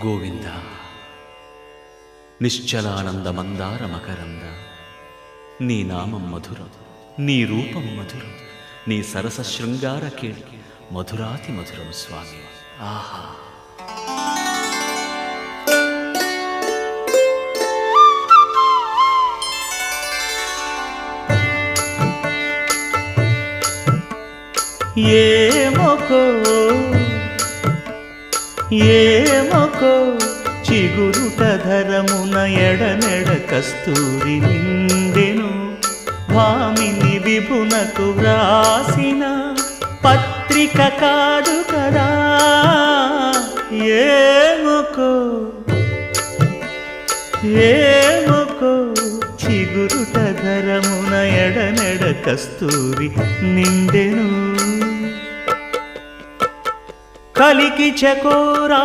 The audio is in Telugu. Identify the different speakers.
Speaker 1: గోవింద నిశ్చలానంద మందార మకరంద నీ నామం మధురం, నీ రూపం మధురం, నీ సరస శృంగార కేళి మధురాతి మధురం స్వామి. ఆహా!
Speaker 2: ఏమొకో చిగురుట ధరమున ఎడనెడ కస్తూరి నిండెను, భామిని విభునకు వ్రాసిన పత్రిక కాదు కదా. ఏమొకో చిగురుట ధరమున ఎడనెడ కస్తూరి నిండెను, కలికి చకోరా